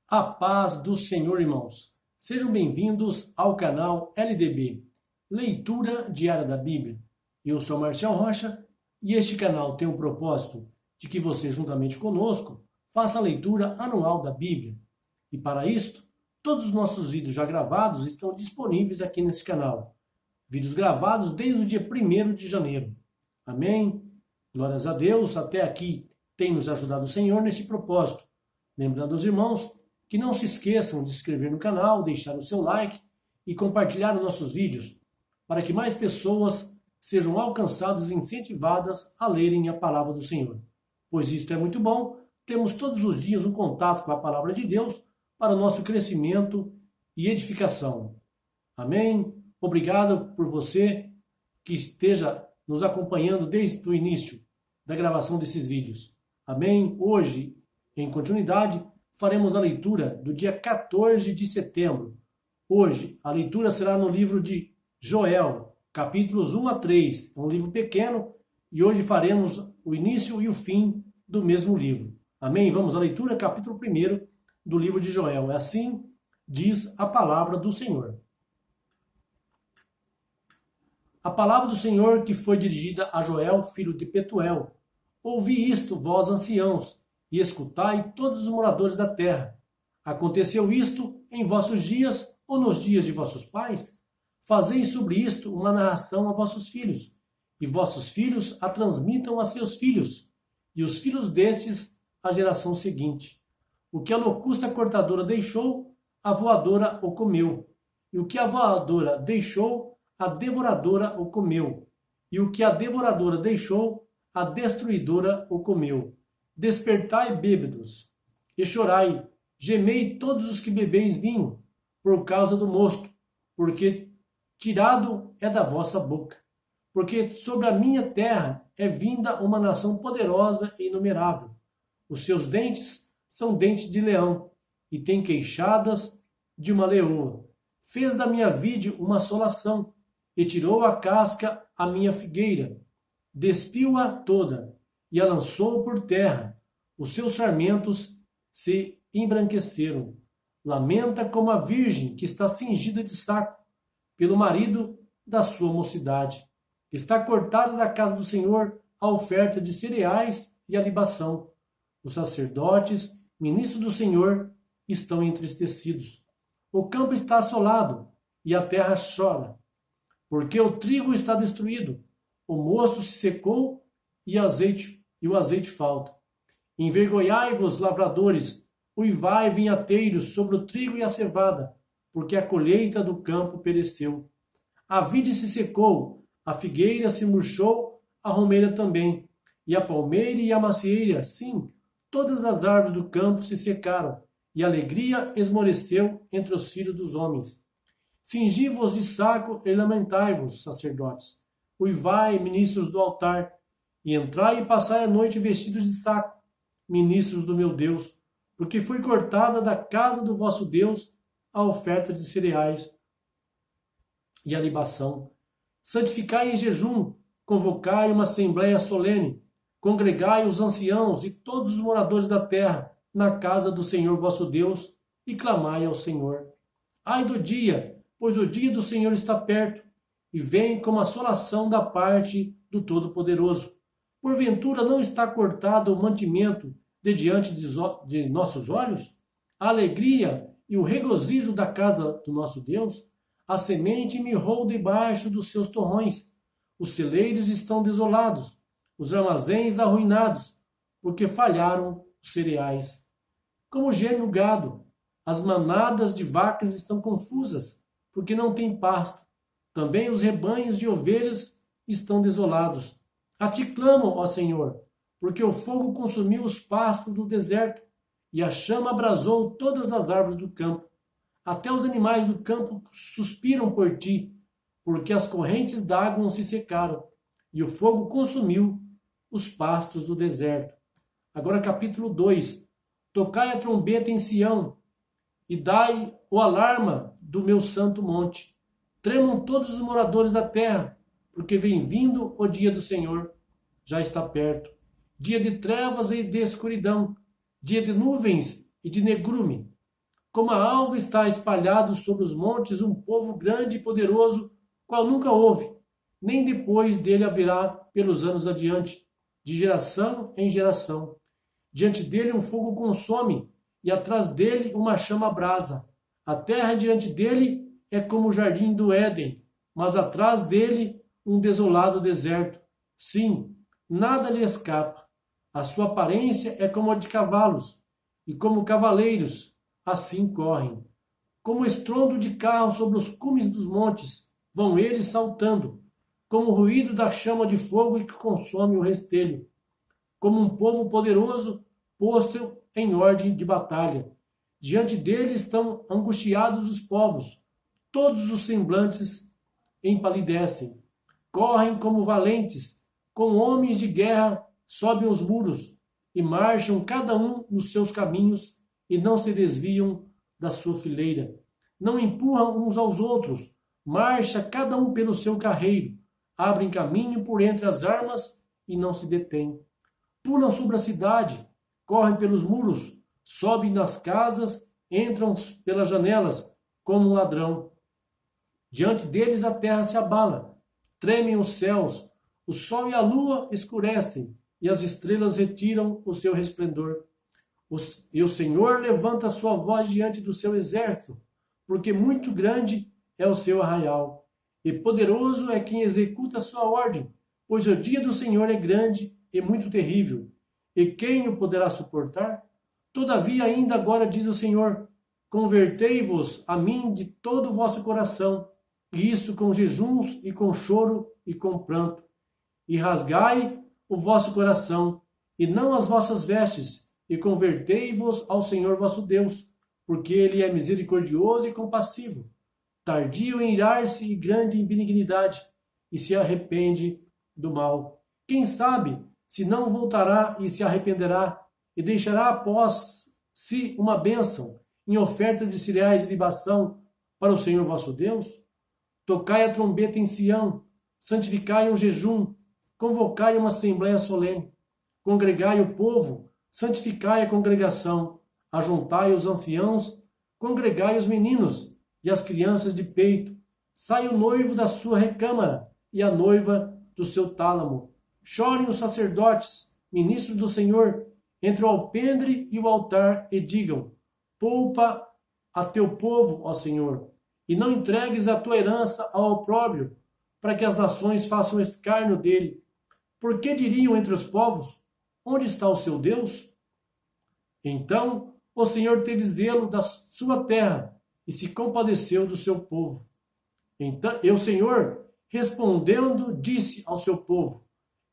A paz do Senhor, irmãos. Sejam bem-vindos ao canal LDB, Leitura Diária da Bíblia. Eu sou Marcial Rocha e este canal tem o propósito de que você, juntamente conosco, faça a leitura anual da Bíblia. E para isto, todos os nossos vídeos já gravados estão disponíveis aqui nesse canal. Vídeos gravados desde o dia 1º de janeiro. Amém? Glórias a Deus, até aqui tem nos ajudado o Senhor neste propósito. Lembrando aos irmãos que não se esqueçam de se inscrever no canal, deixar o seu like e compartilhar os nossos vídeos, para que mais pessoas sejam alcançadas e incentivadas a lerem a palavra do Senhor. Pois isto é muito bom, temos todos os dias um contato com a palavra de Deus para o nosso crescimento e edificação. Amém? Obrigado por você que esteja nos acompanhando desde o início da gravação desses vídeos. Amém? Hoje, em continuidade, faremos a leitura do dia 14 de setembro. Hoje, a leitura será no livro de Joel, capítulos 1 a 3. É um livro pequeno e hoje faremos o início e o fim do mesmo livro. Amém? Vamos à leitura, capítulo 1 do livro de Joel. Assim diz a palavra do Senhor. A palavra do Senhor que foi dirigida a Joel, filho de Petuel. Ouvi isto, vós anciãos, e escutai todos os moradores da terra. Aconteceu isto em vossos dias ou nos dias de vossos pais? Fazei sobre isto uma narração a vossos filhos, e vossos filhos a transmitam a seus filhos, e os filhos destes à geração seguinte. O que a locusta cortadora deixou, a voadora o comeu, e o que a voadora deixou, a devoradora o comeu, e o que a devoradora deixou, a destruidora o comeu. Despertai, bêbados, e chorai, gemei todos os que bebeis vinho, por causa do mosto, porque tirado é da vossa boca. Porque sobre a minha terra é vinda uma nação poderosa e inumerável. Os seus dentes são dentes de leão, e tem queixadas de uma leoa. Fez da minha vide uma assolação, e tirou a casca a minha figueira, despiu-a toda, e a lançou por terra. Os seus sarmentos se embranqueceram. Lamenta como a virgem que está cingida de saco, pelo marido da sua mocidade. Está cortada da casa do Senhor a oferta de cereais e a libação. Os sacerdotes, ministros do Senhor, estão entristecidos. O campo está assolado e a terra chora, porque o trigo está destruído, o mosto se secou e o azeite falta. Envergonhai-vos, lavradores, uivai, vinhateiros, sobre o trigo e a cevada, porque a colheita do campo pereceu. A vide se secou, a figueira se murchou, a romeira também, e a palmeira e a macieira, sim, todas as árvores do campo se secaram, e a alegria esmoreceu entre os filhos dos homens. Cingi-vos de saco e lamentai-vos, sacerdotes. Uivai, ministros do altar, e entrai e passai a noite vestidos de saco, ministros do meu Deus, porque foi cortada da casa do vosso Deus a oferta de cereais e a libação. Santificai em jejum, convocai uma assembléia solene, congregai os anciãos e todos os moradores da terra na casa do Senhor vosso Deus e clamai ao Senhor. Ai do dia, pois o dia do Senhor está perto, e vem como assolação da parte do Todo-Poderoso. Porventura não está cortado o mantimento de diante de nossos olhos? A alegria e o regozijo da casa do nosso Deus? A semente mirrou debaixo dos seus torrões. Os celeiros estão desolados, os armazéns arruinados, porque falharam os cereais. Como geme o gado, as manadas de vacas estão confusas, porque não tem pasto. Também os rebanhos de ovelhas estão desolados. A ti clamam, ó Senhor, porque o fogo consumiu os pastos do deserto, e a chama abrasou todas as árvores do campo. Até os animais do campo suspiram por ti, porque as correntes d'água se secaram, e o fogo consumiu os pastos do deserto. Agora capítulo 2. Tocai a trombeta em Sião, e dai o alarma do meu santo monte. Tremam todos os moradores da terra, porque vem vindo o dia do Senhor, já está perto. Dia de trevas e de escuridão, dia de nuvens e de negrume, Como a alva está espalhado sobre os montes um povo grande e poderoso, qual nunca houve, nem depois dele haverá pelos anos adiante, de geração em geração. Diante dele um fogo consome, e atrás dele uma chama abrasa. A terra diante dele é como o jardim do Éden, mas atrás dele um desolado deserto. Sim, nada lhe escapa. A sua aparência é como a de cavalos, e como cavaleiros, assim correm. Como o estrondo de carro sobre os cumes dos montes, vão eles saltando, como o ruído da chama de fogo que consome o restelho. Como um povo poderoso posto em ordem de batalha. Diante dele estão angustiados os povos, todos os semblantes empalidecem. Correm como valentes, com homens de guerra sobem os muros e marcham cada um nos seus caminhos e não se desviam da sua fileira. Não empurram uns aos outros, marcha cada um pelo seu carreiro, abrem caminho por entre as armas e não se detêm. Pulam sobre a cidade, correm pelos muros, sobem nas casas, entram pelas janelas como um ladrão. Diante deles a terra se abala, tremem os céus, o sol e a lua escurecem, e as estrelas retiram o seu resplendor. E o Senhor levanta a sua voz diante do seu exército, porque muito grande é o seu arraial, e poderoso é quem executa a sua ordem, pois o dia do Senhor é grande e muito terrível. E quem o poderá suportar? Todavia, ainda agora diz o Senhor: convertei-vos a mim de todo o vosso coração, e isso com jejuns e com choro e com pranto. E rasgai o vosso coração, e não as vossas vestes, e convertei-vos ao Senhor vosso Deus, porque ele é misericordioso e compassivo, tardio em irar-se e grande em benignidade, e se arrepende do mal. Quem sabe se não voltará e se arrependerá, e deixará após si uma bênção, em oferta de cereais e libação para o Senhor vosso Deus? Tocai a trombeta em Sião, santificai um jejum, convocai uma assembléia solene, congregai o povo, santificai a congregação, ajuntai os anciãos, congregai os meninos e as crianças de peito, sai o noivo da sua recâmara e a noiva do seu tálamo. Chorem os sacerdotes, ministros do Senhor, entre o alpendre e o altar, e digam: poupa a teu povo, ó Senhor, e não entregues a tua herança ao opróbrio, para que as nações façam escárnio dele. Por que diriam entre os povos: onde está o seu Deus? Então o Senhor teve zelo da sua terra e se compadeceu do seu povo. Então, e o Senhor, respondendo, disse ao seu povo: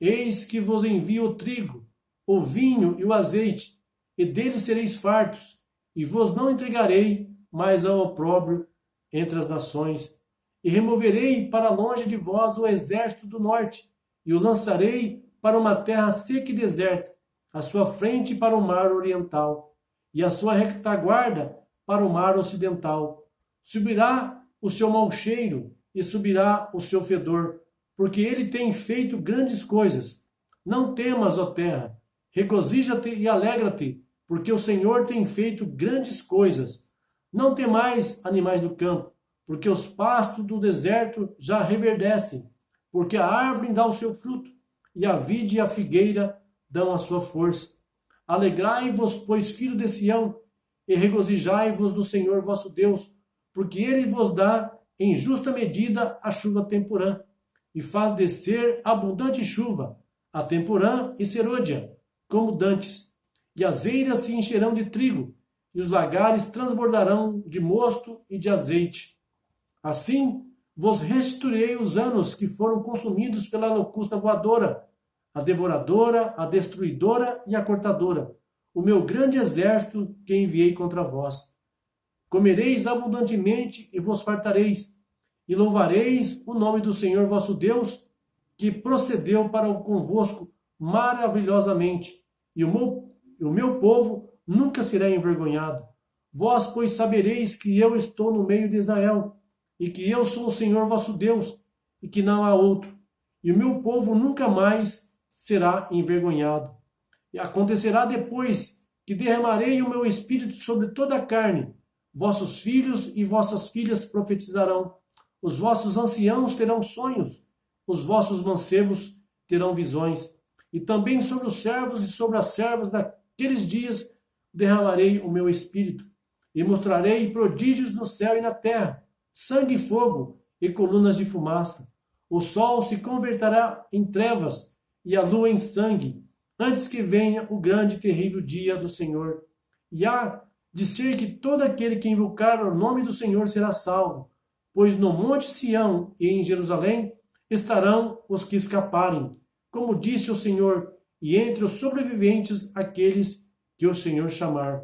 eis que vos envio o trigo, o vinho e o azeite, e deles sereis fartos, e vos não entregarei mais ao opróbrio entre as nações. E removerei para longe de vós o exército do norte, e o lançarei para uma terra seca e deserta, à sua frente para o mar oriental, e a sua retaguarda para o mar ocidental. Subirá o seu mau cheiro, e subirá o seu fedor, porque ele tem feito grandes coisas. Não temas, ó terra, regozija-te e alegra-te, porque o Senhor tem feito grandes coisas. Não temais, animais do campo, porque os pastos do deserto já reverdecem, porque a árvore dá o seu fruto, e a vide e a figueira dão a sua força. Alegrai-vos, pois, filho de Sião, e regozijai-vos do Senhor vosso Deus, porque ele vos dá em justa medida a chuva temporã, e faz descer abundante chuva, a temporã e serôdia, como dantes. E as eiras se encherão de trigo, e os lagares transbordarão de mosto e de azeite. Assim vos restituirei os anos que foram consumidos pela locusta voadora, a devoradora, a destruidora e a cortadora, o meu grande exército que enviei contra vós. Comereis abundantemente e vos fartareis, e louvareis o nome do Senhor vosso Deus, que procedeu para convosco maravilhosamente, e o meu povo nunca será envergonhado. Vós, pois, sabereis que eu estou no meio de Israel, e que eu sou o Senhor vosso Deus, e que não há outro, e o meu povo nunca mais será envergonhado. E acontecerá depois que derramarei o meu espírito sobre toda a carne. vossos filhos e vossas filhas profetizarão, os vossos anciãos terão sonhos, os vossos mancebos terão visões. E também sobre os servos e sobre as servas daqueles dias derramarei o meu espírito, e mostrarei prodígios no céu e na terra, sangue e fogo e colunas de fumaça. O sol se converterá em trevas e a lua em sangue, antes que venha o grande e terrível dia do Senhor. E há de ser que todo aquele que invocar o nome do Senhor será salvo, pois no monte Sião e em Jerusalém estarão os que escaparem, como disse o Senhor, e entre os sobreviventes aqueles que o Senhor chamar.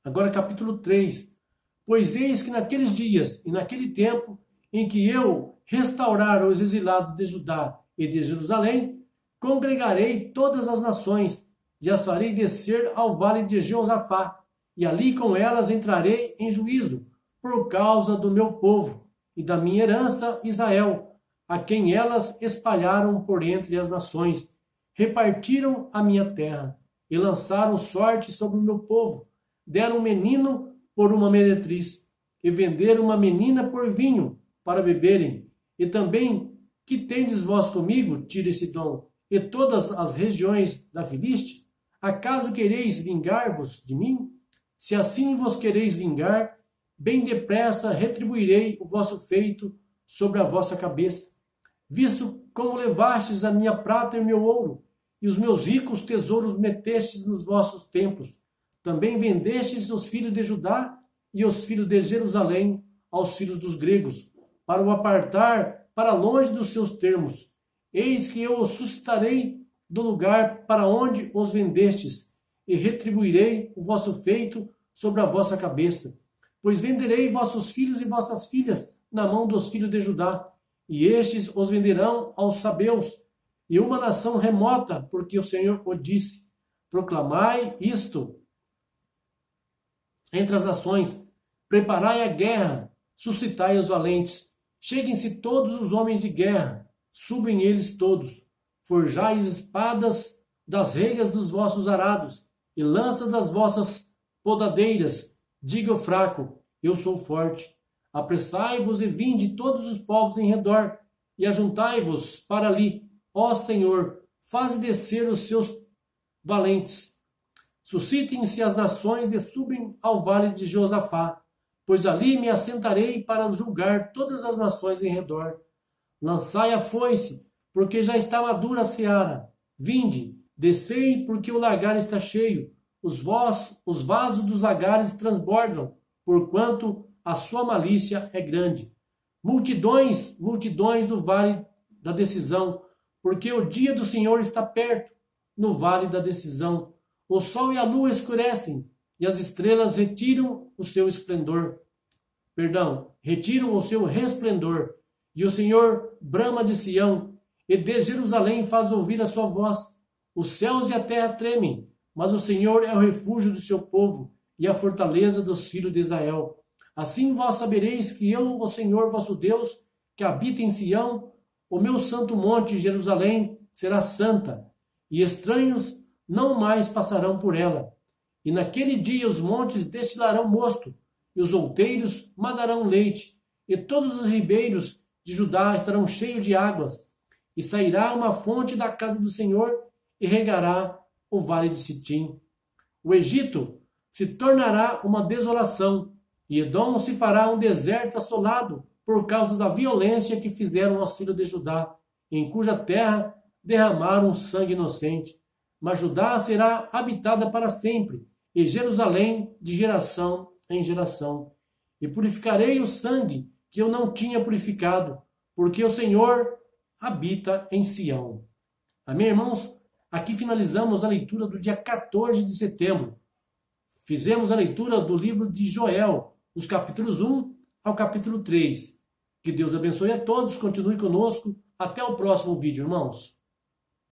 Agora capítulo 3. Pois eis que naqueles dias e naquele tempo em que eu restaurar os exilados de Judá e de Jerusalém, congregarei todas as nações e as farei descer ao vale de Jeosafá, e ali com elas entrarei em juízo, por causa do meu povo e da minha herança Israel, a quem elas espalharam por entre as nações, repartiram a minha terra, e lançaram sorte sobre o meu povo, deram um menino por uma meretriz, e venderam uma menina por vinho, para beberem. E também, que tendes vós comigo, Tiro e Sidom, e todas as regiões da Filiste? Acaso quereis vingar-vos de mim? Se assim vos quereis vingar, bem depressa retribuirei o vosso feito sobre a vossa cabeça. Visto como levastes a minha prata e o meu ouro, e os meus ricos tesouros metestes nos vossos templos, também vendestes os filhos de Judá e os filhos de Jerusalém aos filhos dos gregos, para o apartar para longe dos seus termos. Eis que eu os suscitarei do lugar para onde os vendestes, e retribuirei o vosso feito sobre a vossa cabeça. Pois venderei vossos filhos e vossas filhas na mão dos filhos de Judá, e estes os venderão aos sabeus, e uma nação remota, porque o Senhor o disse. Proclamai isto entre as nações, preparai a guerra, suscitai os valentes. Cheguem-se todos os homens de guerra, subem eles todos. Forjai espadas das relhas dos vossos arados, e lança das vossas podadeiras. Diga o fraco, eu sou forte. Apressai-vos e vinde todos os povos em redor, e ajuntai-vos para ali. Ó Senhor, faze descer os seus valentes. Suscitem-se as nações e subem ao vale de Josafá, pois ali me assentarei para julgar todas as nações em redor. Lançai a foice, porque já está madura a seara. Vinde, descei, porque o lagar está cheio. Os vasos dos lagares transbordam, porquanto a sua malícia é grande. Multidões, multidões do vale da decisão, porque o dia do Senhor está perto, no vale da decisão. O sol e a lua escurecem, e as estrelas retiram o seu esplendor. Retiram o seu resplendor. E o Senhor brama de Sião, e de Jerusalém faz ouvir a sua voz. Os céus e a terra tremem, mas o Senhor é o refúgio do seu povo, e a fortaleza dos filhos de Israel. Assim vós sabereis que eu, o Senhor vosso Deus, que habita em Sião, o meu santo monte Jerusalém será santa, e estranhos não mais passarão por ela. E naquele dia os montes destilarão mosto, e os outeiros mandarão leite, e todos os ribeiros de Judá estarão cheios de águas, e sairá uma fonte da casa do Senhor, e regará o vale de Sitim. O Egito se tornará uma desolação, e Edom se fará um deserto assolado, por causa da violência que fizeram aos filhos de Judá, em cuja terra derramaram sangue inocente. Mas Judá será habitada para sempre, e Jerusalém de geração em geração. E purificarei o sangue que eu não tinha purificado, porque o Senhor habita em Sião. Amém, irmãos? Aqui finalizamos a leitura do dia 14 de setembro. Fizemos a leitura do livro de Joel, dos capítulos 1 ao capítulo 3. Que Deus abençoe a todos, continue conosco. Até o próximo vídeo, irmãos.